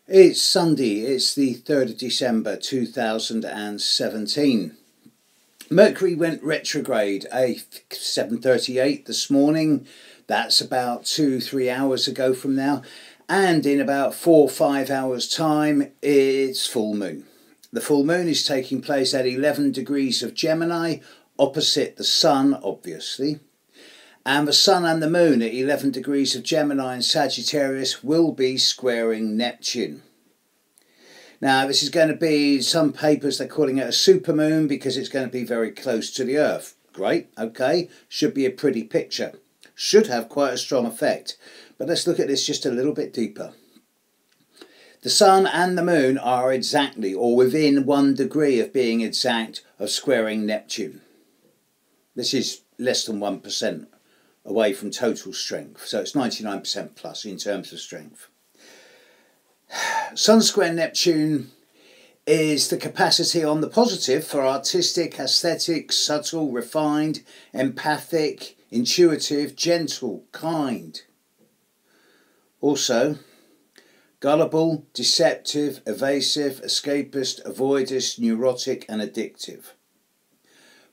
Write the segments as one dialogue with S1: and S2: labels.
S1: It's Sunday, it's the 3rd of December 2017. Mercury went retrograde at 7:38 this morning. That's about 2-3 hours ago from now. And in about 4-5 hours time, it's full moon. The full moon is taking place at 11 degrees of Gemini, opposite the sun, obviously. And the sun and the moon at 11 degrees of Gemini and Sagittarius will be squaring Neptune. Now, this is going to be, some papers they're calling it a supermoon because it's going to be very close to the Earth. Great, okay, should be a pretty picture. Should have quite a strong effect. But let's look at this just a little bit deeper. The sun and the moon are exactly, or within 1 degree of being exact, of squaring Neptune. This is less than 1% away from total strength. So it's 99% plus in terms of strength. Sun square Neptune is the capacity on the positive for artistic, aesthetic, subtle, refined, empathic, intuitive, gentle, kind. Also, gullible, deceptive, evasive, escapist, avoidist, neurotic and addictive.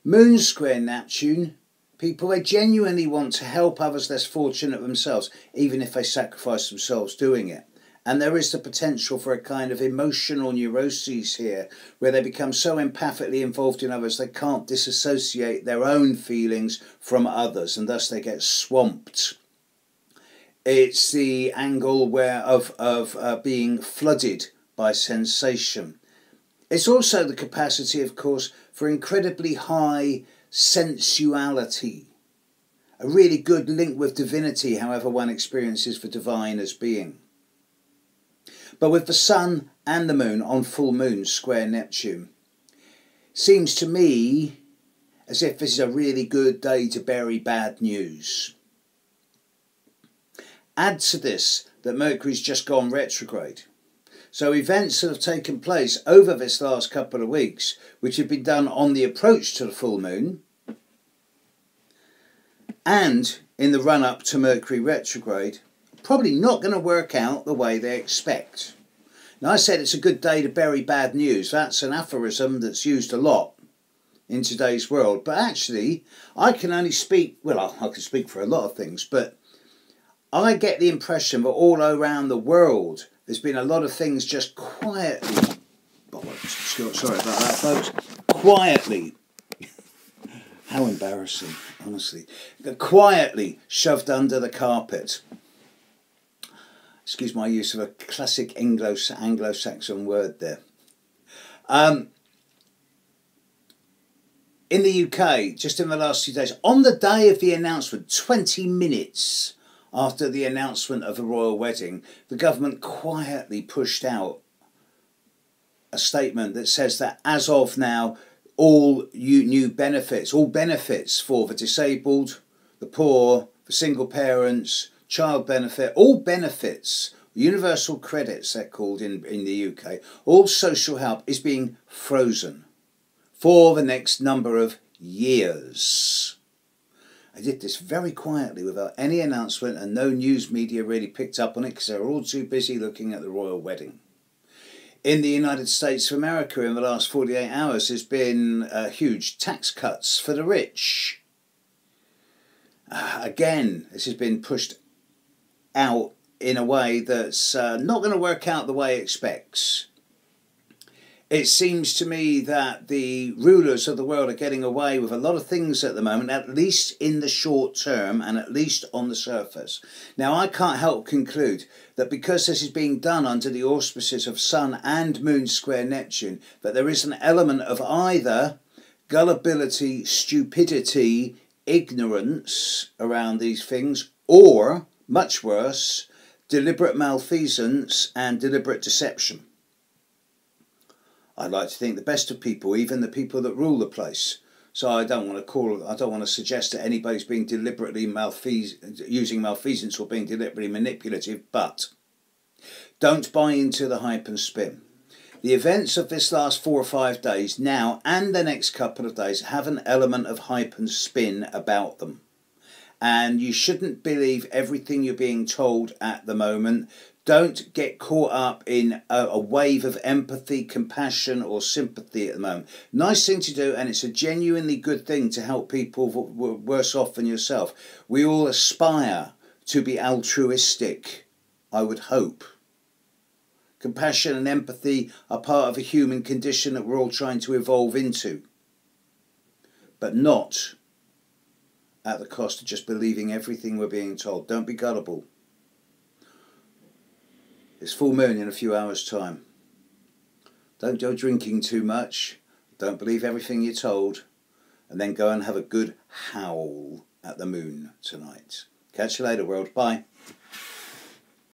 S1: Moon square Neptune, people, they genuinely want to help others less fortunate themselves, even if they sacrifice themselves doing it. And there is the potential for a kind of emotional neuroses here, where they become so empathically involved in others they can't disassociate their own feelings from others, and thus they get swamped. It's the angle where of being flooded by sensation. It's also the capacity, of course, for incredibly high sensuality. A really good link with divinity, however one experiences the divine as being. But with the sun and the moon on full moon square Neptune, seems to me as if this is a really good day to bury bad news. Add to this that Mercury's just gone retrograde. So events that have taken place over this last couple of weeks, which have been done on the approach to the full moon and in the run-up to Mercury retrograde, probably not going to work out the way they expect. Now, I said it's a good day to bury bad news. That's an aphorism that's used a lot in today's world. But actually, I can only speak, well, I can speak for a lot of things, but I get the impression that all around the world, there's been a lot of things just quietly, sorry about that, folks, quietly, how embarrassing, honestly, quietly shoved under the carpet. Excuse my use of a classic Anglo-Saxon word there. In the UK, just in the last few days, on the day of the announcement, 20 minutes after the announcement of the royal wedding, the government quietly pushed out a statement that says that as of now, all new benefits, all benefits for the disabled, the poor, the single parents, child benefit, all benefits, universal credits they're called in the UK, all social help is being frozen for the next number of years. I did this very quietly without any announcement, and no news media really picked up on it because they were all too busy looking at the royal wedding. In the United States of America in the last 48 hours there's been huge tax cuts for the rich. Again, this has been pushed out in a way that's not going to work out the way it expects. It seems to me that the rulers of the world are getting away with a lot of things at the moment, at least in the short term and at least on the surface. Now, I can't help conclude that because this is being done under the auspices of Sun and Moon square Neptune, that there is an element of either gullibility, stupidity, ignorance around these things, or much worse, deliberate malfeasance and deliberate deception. I'd like to think the best of people, even the people that rule the place. So I don't want to suggest that anybody's being deliberately using malfeasance or being deliberately manipulative, but don't buy into the hype and spin. The events of this last 4 or 5 days now and the next couple of days have an element of hype and spin about them. And you shouldn't believe everything you're being told at the moment. Don't get caught up in a wave of empathy, compassion or sympathy at the moment. Nice thing to do, and it's a genuinely good thing to help people worse off than yourself. We all aspire to be altruistic, I would hope. Compassion and empathy are part of a human condition that we're all trying to evolve into. But not at the cost of just believing everything we're being told. Don't be gullible. It's full moon in a few hours' time. Don't go drinking too much. Don't believe everything you're told. And then go and have a good howl at the moon tonight. Catch you later, world. Bye.